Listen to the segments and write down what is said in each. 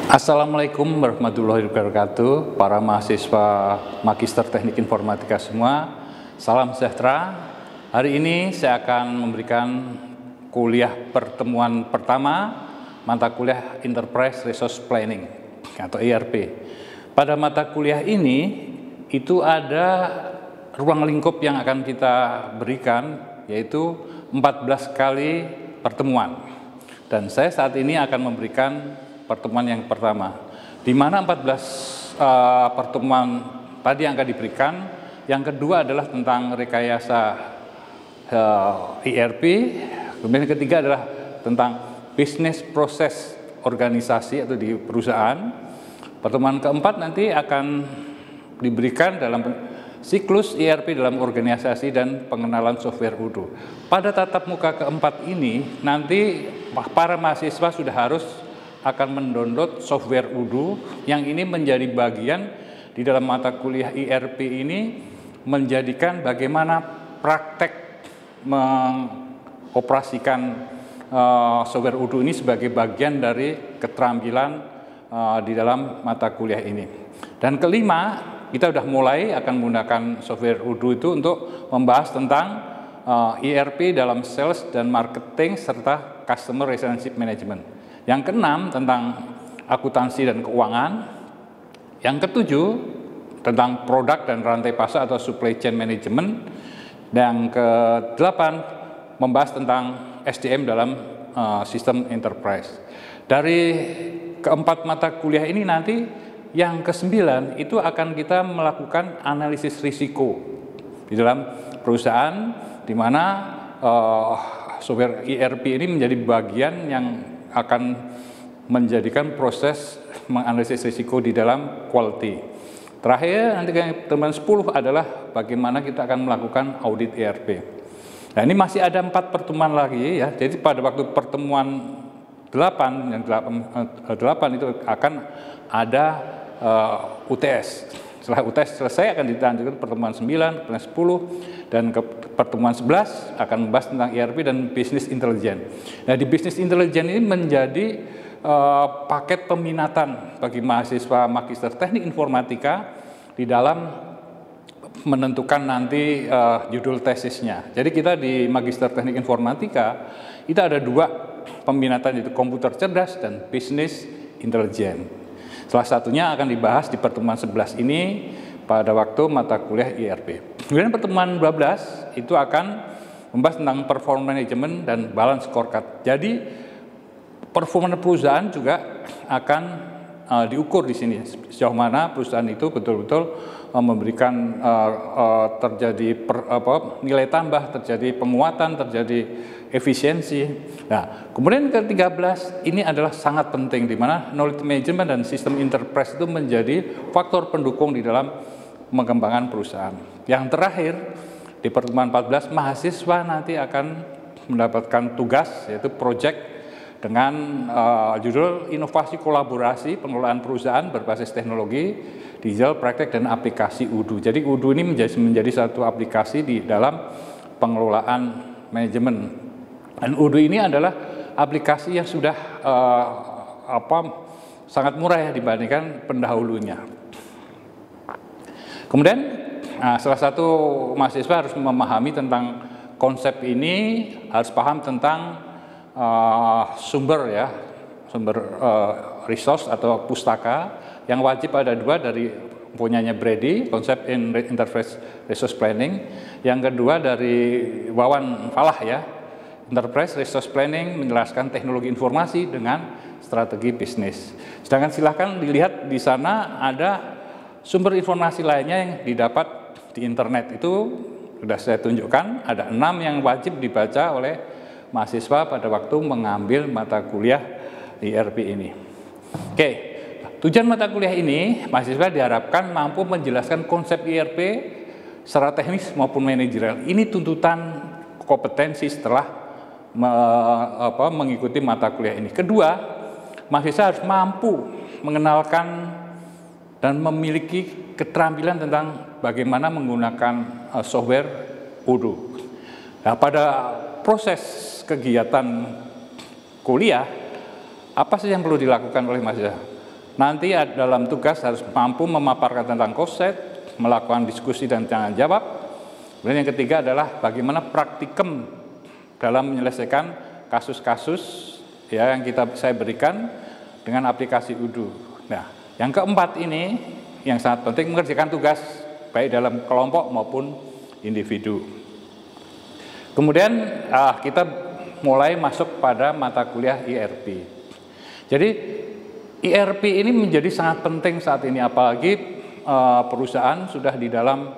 Assalamualaikum warahmatullahi wabarakatuh, para mahasiswa Magister Teknik Informatika semua, salam sejahtera. Hari ini saya akan memberikan kuliah pertemuan pertama mata kuliah Enterprise Resource Planning atau ERP. Pada mata kuliah ini itu ada ruang lingkup yang akan kita berikan, yaitu 14 kali pertemuan. Dan saya saat ini akan memberikan pertemuan yang pertama, di mana 14 pertemuan tadi yang akan diberikan. Yang kedua adalah tentang rekayasa ERP, kemudian yang ketiga adalah tentang bisnis proses organisasi atau di perusahaan. Pertemuan keempat nanti akan diberikan dalam siklus ERP dalam organisasi dan pengenalan software Odoo. Pada tatap muka keempat ini nanti para mahasiswa sudah harus akan mendownload software Odoo yang ini menjadi bagian di dalam mata kuliah ERP ini, menjadikan bagaimana praktek mengoperasikan software Odoo ini sebagai bagian dari keterampilan di dalam mata kuliah ini. Dan kelima, kita sudah mulai akan menggunakan software Odoo itu untuk membahas tentang ERP dalam sales dan marketing serta customer relationship management. Yang keenam tentang akuntansi dan keuangan. Yang ketujuh tentang produk dan rantai pasar atau supply chain management. Dan kedelapan membahas tentang SDM dalam sistem enterprise. Dari keempat mata kuliah ini nanti yang kesembilan itu akan kita melakukan analisis risiko di dalam perusahaan, di mana software ERP ini menjadi bagian yang akan menjadikan proses menganalisis risiko di dalam quality. Terakhir nanti teman 10 adalah bagaimana kita akan melakukan audit ERP. Nah, ini masih ada 4 pertemuan lagi ya. Jadi pada waktu pertemuan 8 itu akan ada UTS. Setelah UTS selesai akan dilanjutkan pertemuan 9, pertemuan 10, dan ke pertemuan 11 akan membahas tentang ERP dan Business Intelligence. Nah, di Business Intelligence ini menjadi paket peminatan bagi mahasiswa Magister Teknik Informatika di dalam menentukan nanti judul tesisnya. Jadi kita di Magister Teknik Informatika itu ada 2 peminatan, yaitu komputer cerdas dan Business Intelligence. Salah satunya akan dibahas di pertemuan 11 ini pada waktu mata kuliah ERP. Kemudian pertemuan 12 itu akan membahas tentang performance management dan balance scorecard. Jadi performa perusahaan juga akan diukur di sini, sejauh mana perusahaan itu betul-betul memberikan terjadi nilai tambah, terjadi penguatan, terjadi efisiensi. Nah, kemudian ke-13 ini adalah sangat penting, di mana knowledge management dan sistem enterprise itu menjadi faktor pendukung di dalam mengembangkan perusahaan. Yang terakhir di pertemuan 14, mahasiswa nanti akan mendapatkan tugas, yaitu project dengan judul Inovasi Kolaborasi Pengelolaan Perusahaan Berbasis Teknologi Digital Praktek dan Aplikasi Odoo. Jadi Odoo ini menjadi satu aplikasi di dalam pengelolaan manajemen. Dan Odoo ini adalah aplikasi yang sudah sangat murah ya dibandingkan pendahulunya. Kemudian salah satu mahasiswa harus memahami tentang konsep ini, harus paham tentang sumber resource atau pustaka, yang wajib ada 2 dari punyanya Brady, konsep Enterprise Resource Planning. Yang kedua dari Wawan Falah ya, Enterprise Resource Planning menjelaskan teknologi informasi dengan strategi bisnis. Sedangkan silahkan dilihat di sana ada sumber informasi lainnya yang didapat di internet. Itu sudah saya tunjukkan, ada 6 yang wajib dibaca oleh mahasiswa pada waktu mengambil mata kuliah ERP ini. Oke, tujuan mata kuliah ini, mahasiswa diharapkan mampu menjelaskan konsep ERP secara teknis maupun manajerial. Ini tuntutan kompetensi setelah mengikuti mata kuliah ini. Kedua, mahasiswa harus mampu mengenalkan dan memiliki keterampilan tentang bagaimana menggunakan software Odoo. Nah, pada proses kegiatan kuliah, apa sih yang perlu dilakukan oleh mahasiswa? nanti dalam tugas harus mampu memaparkan tentang konsep, melakukan diskusi dan tanya jawab. Kemudian yang ketiga adalah bagaimana praktikum dalam menyelesaikan kasus-kasus ya yang saya berikan dengan aplikasi Odoo. Nah, yang keempat ini yang sangat penting, mengerjakan tugas baik dalam kelompok maupun individu. Kemudian kita mulai masuk pada mata kuliah ERP. Jadi ERP ini menjadi sangat penting saat ini, apalagi perusahaan sudah di dalam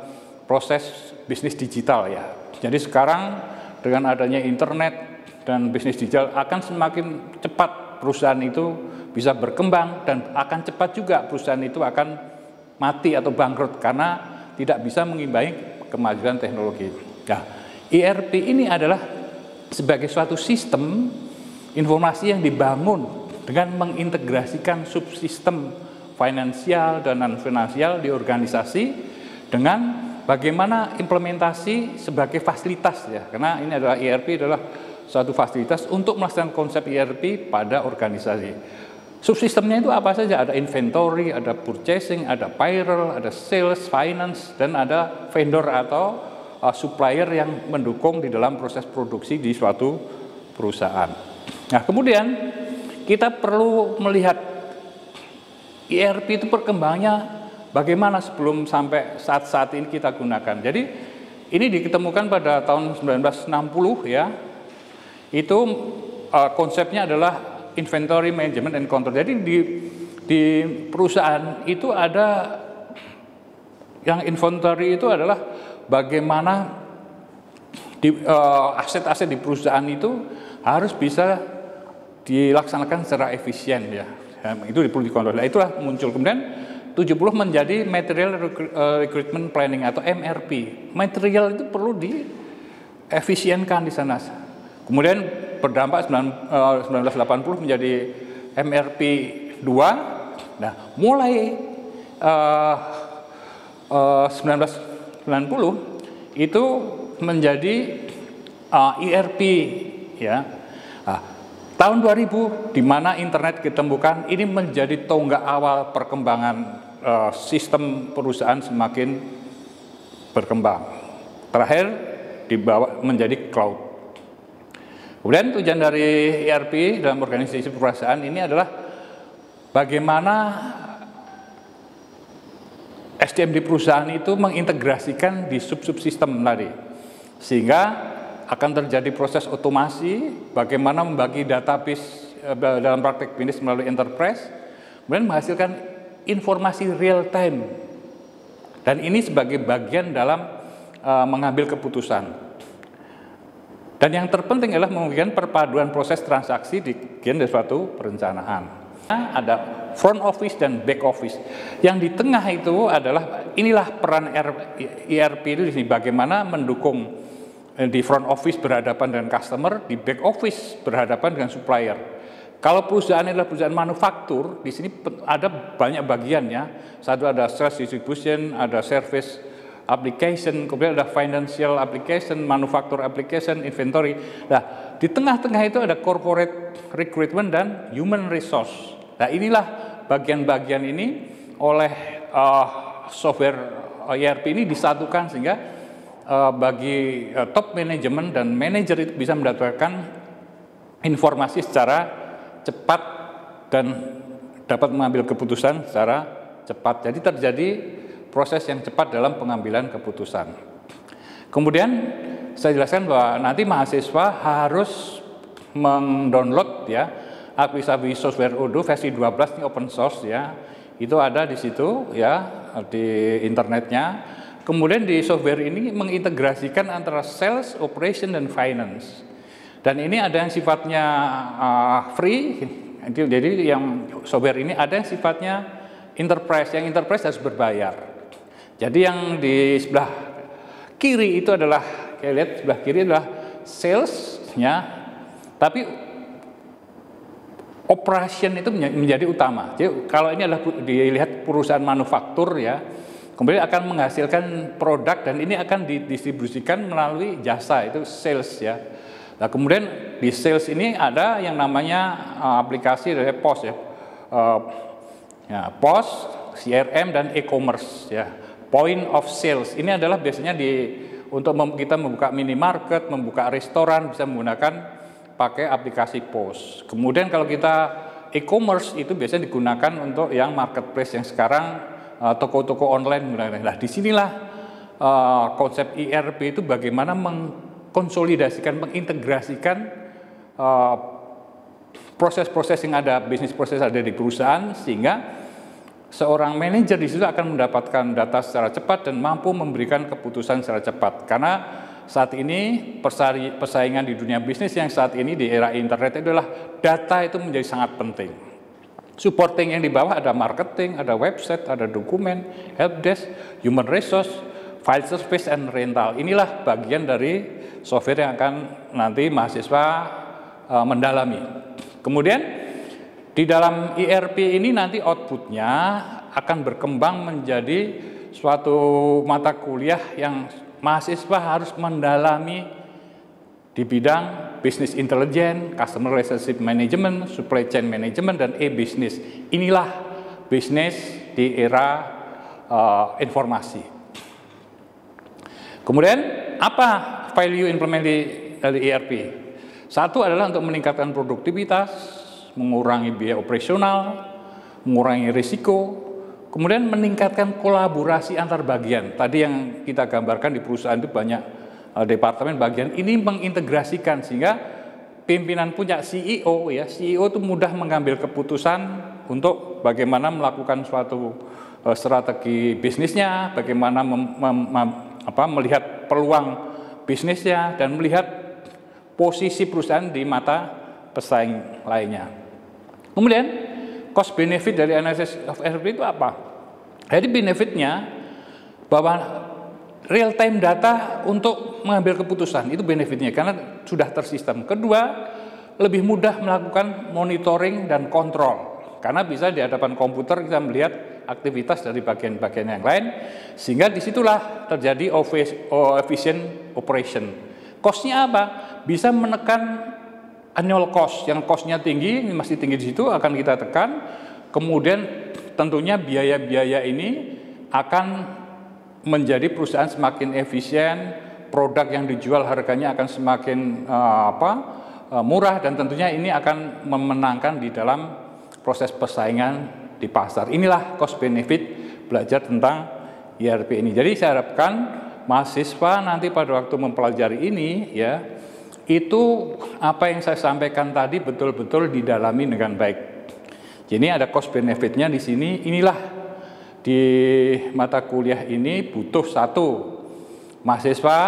proses bisnis digital ya. Jadi sekarang dengan adanya internet dan bisnis digital akan semakin cepat perusahaan itu bisa berkembang, dan akan cepat juga perusahaan itu akan mati atau bangkrut karena tidak bisa mengimbangi kemajuan teknologi. Nah, ERP ini adalah sebagai suatu sistem informasi yang dibangun dengan mengintegrasikan subsistem finansial dan non-finansial di organisasi dengan bagaimana implementasi sebagai fasilitas ya. Karena ini adalah ERP adalah suatu fasilitas untuk melaksanakan konsep ERP pada organisasi. Subsistemnya itu apa saja? Ada inventory, ada purchasing, ada payroll, ada sales, finance, dan ada vendor atau supplier yang mendukung di dalam proses produksi di suatu perusahaan. Nah, kemudian kita perlu melihat ERP itu perkembangannya bagaimana sebelum sampai saat ini kita gunakan. Jadi ini ditemukan pada tahun 1960 ya. Itu konsepnya adalah inventory management and control. Jadi di perusahaan itu ada yang inventory itu adalah bagaimana aset-aset di perusahaan itu harus bisa dilaksanakan secara efisien ya. Itu perlu dikontrol. Nah, itulah muncul. Kemudian 70 menjadi Material Recruitment Planning atau MRP. Material itu perlu diefisienkan di sana. Kemudian berdampak 1980 menjadi MRP 2. Nah, mulai 1990 itu menjadi ERP ya. Nah, tahun 2000 di mana internet ditemukan, ini menjadi tonggak awal perkembangan sistem perusahaan semakin berkembang. Terakhir dibawa menjadi cloud. Kemudian tujuan dari ERP dalam organisasi perusahaan ini adalah bagaimana SDM di perusahaan itu mengintegrasikan di sub-subsistem tadi, sehingga akan terjadi proses otomasi, bagaimana membagi database dalam praktek bisnis melalui enterprise, kemudian menghasilkan informasi real time, dan ini sebagai bagian dalam mengambil keputusan. Dan yang terpenting adalah memungkinkan perpaduan proses transaksi di bagian dari suatu perencanaan. Ada front office dan back office. Yang di tengah itu adalah, inilah peran ERP itu di sini, bagaimana mendukung di front office berhadapan dengan customer, di back office berhadapan dengan supplier. Kalau perusahaan adalah perusahaan manufaktur, di sini ada banyak bagiannya. Satu ada sales distribution, ada service application, kemudian ada financial application, manufacture application, inventory. Nah, di tengah-tengah itu ada corporate recruitment dan human resource. Nah, inilah bagian-bagian ini oleh software ERP ini disatukan sehingga bagi top manajemen dan manajer itu bisa mendapatkan informasi secara cepat dan dapat mengambil keputusan secara cepat. Jadi terjadi proses yang cepat dalam pengambilan keputusan. Kemudian saya jelaskan bahwa nanti mahasiswa harus mendownload ya aplikasi software Odoo versi 12 ini open source ya. Itu ada di situ ya di internetnya. Kemudian di software ini mengintegrasikan antara sales, operation dan finance. Dan ini ada yang sifatnya free. Jadi yang software ini ada yang sifatnya enterprise. Yang enterprise harus berbayar. Jadi yang di sebelah kiri itu adalah, kita lihat sebelah kiri adalah sales-nya, tapi operation itu menjadi utama. Jadi kalau ini adalah dilihat perusahaan manufaktur ya, kemudian akan menghasilkan produk dan ini akan didistribusikan melalui jasa, itu sales ya. Nah, kemudian di sales ini ada yang namanya aplikasi dari POS ya. Ya, POS, CRM dan e-commerce ya. Point of sales ini adalah biasanya untuk kita membuka minimarket, membuka restoran bisa menggunakan pakai aplikasi POS. Kemudian kalau kita e-commerce itu biasanya digunakan untuk yang marketplace yang sekarang toko-toko online. Nah, disinilah konsep ERP itu bagaimana mengkonsolidasikan, mengintegrasikan proses-proses yang ada, bisnis proses ada di perusahaan, sehingga seorang manajer di situ akan mendapatkan data secara cepat dan mampu memberikan keputusan secara cepat. Karena saat ini persaingan di dunia bisnis yang saat ini di era internet itu adalah data itu menjadi sangat penting. Supporting yang di bawah ada marketing, ada website, ada dokumen, helpdesk, human resource, file service, and rental. Inilah bagian dari software yang akan nanti mahasiswa mendalami. Kemudian di dalam ERP ini nanti outputnya akan berkembang menjadi suatu mata kuliah yang mahasiswa harus mendalami di bidang business intelligence, customer relationship management, supply chain management, dan e-business. Inilah bisnis di era informasi. Kemudian apa value implementasi dari ERP? Satu adalah untuk meningkatkan produktivitas, mengurangi biaya operasional, mengurangi risiko, kemudian meningkatkan kolaborasi antar bagian. Tadi yang kita gambarkan di perusahaan itu banyak departemen bagian, ini mengintegrasikan sehingga pimpinan punya CEO ya, CEO itu mudah mengambil keputusan untuk bagaimana melakukan suatu strategi bisnisnya, bagaimana melihat peluang bisnisnya dan melihat posisi perusahaan di mata pesaing lainnya. Kemudian cost benefit dari analysis of ERP itu apa? Jadi benefitnya bahwa real time data untuk mengambil keputusan itu benefitnya karena sudah tersistem. Kedua, lebih mudah melakukan monitoring dan kontrol karena bisa di hadapan komputer kita melihat aktivitas dari bagian-bagian yang lain, sehingga disitulah terjadi efficient operation. Cost-nya apa? Bisa menekan annual cost, yang cost-nya tinggi, ini masih tinggi di situ akan kita tekan. Kemudian tentunya biaya-biaya ini akan menjadi perusahaan semakin efisien, produk yang dijual harganya akan semakin murah, dan tentunya ini akan memenangkan di dalam proses persaingan di pasar. Inilah cost benefit belajar tentang ERP ini. Jadi saya harapkan mahasiswa nanti pada waktu mempelajari ini ya, itu apa yang saya sampaikan tadi betul-betul didalami dengan baik. Jadi ada cost benefitnya di sini. Inilah di mata kuliah ini butuh satu, mahasiswa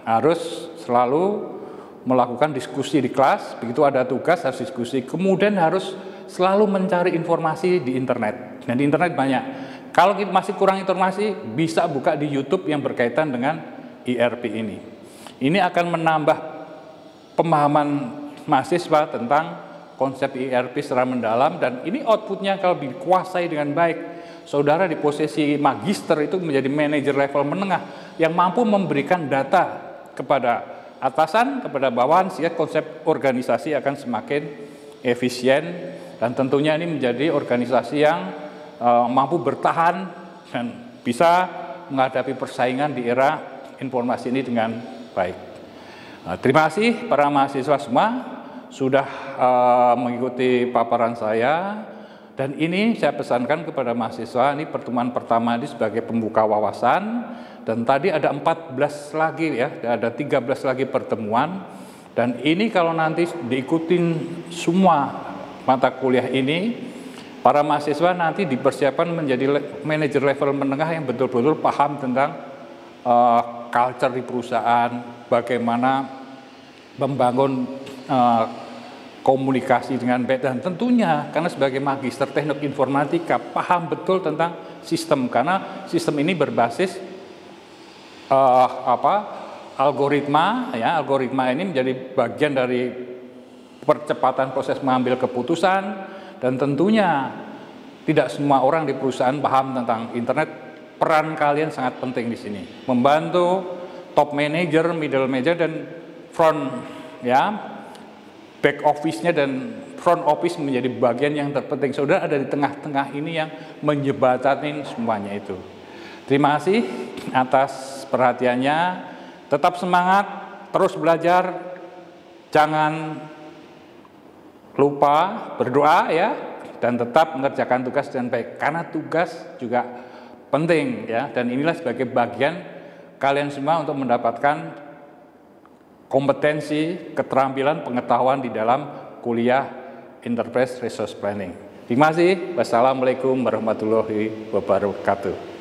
harus selalu melakukan diskusi di kelas, begitu ada tugas harus diskusi, kemudian harus selalu mencari informasi di internet. Dan di internet banyak. Kalau kita masih kurang informasi, bisa buka di YouTube yang berkaitan dengan ERP ini. Ini akan menambah pemahaman mahasiswa tentang konsep ERP secara mendalam, dan ini outputnya kalau dikuasai dengan baik, saudara di posisi magister itu menjadi manajer level menengah yang mampu memberikan data kepada atasan, kepada bawahan, sehingga konsep organisasi akan semakin efisien, dan tentunya ini menjadi organisasi yang mampu bertahan dan bisa menghadapi persaingan di era informasi ini dengan baik. Terima kasih para mahasiswa semua sudah mengikuti paparan saya, dan ini saya pesankan kepada mahasiswa, ini pertemuan pertama ini sebagai pembuka wawasan, dan tadi ada 14 lagi ya, ada 13 lagi pertemuan, dan ini kalau nanti diikutin semua mata kuliah ini, para mahasiswa nanti dipersiapkan menjadi manajer level menengah yang betul-betul paham tentang culture di perusahaan, bagaimana membangun komunikasi dengan baik, dan tentunya karena sebagai magister teknik informatika paham betul tentang sistem, karena sistem ini berbasis algoritma ya. Algoritma ini menjadi bagian dari percepatan proses mengambil keputusan, dan tentunya tidak semua orang di perusahaan paham tentang internet. Peran kalian sangat penting di sini, membantu top manager, middle manager, dan front ya, back office-nya dan front office menjadi bagian yang terpenting. Saudara ada di tengah-tengah ini yang menjembatani semuanya itu. Terima kasih atas perhatiannya. Tetap semangat, terus belajar. Jangan lupa berdoa ya, dan tetap mengerjakan tugas dengan baik. Karena tugas juga penting ya, dan inilah sebagai bagian kalian semua untuk mendapatkan kompetensi, keterampilan, pengetahuan di dalam kuliah Enterprise Resource Planning. Terima kasih. Wassalamualaikum warahmatullahi wabarakatuh.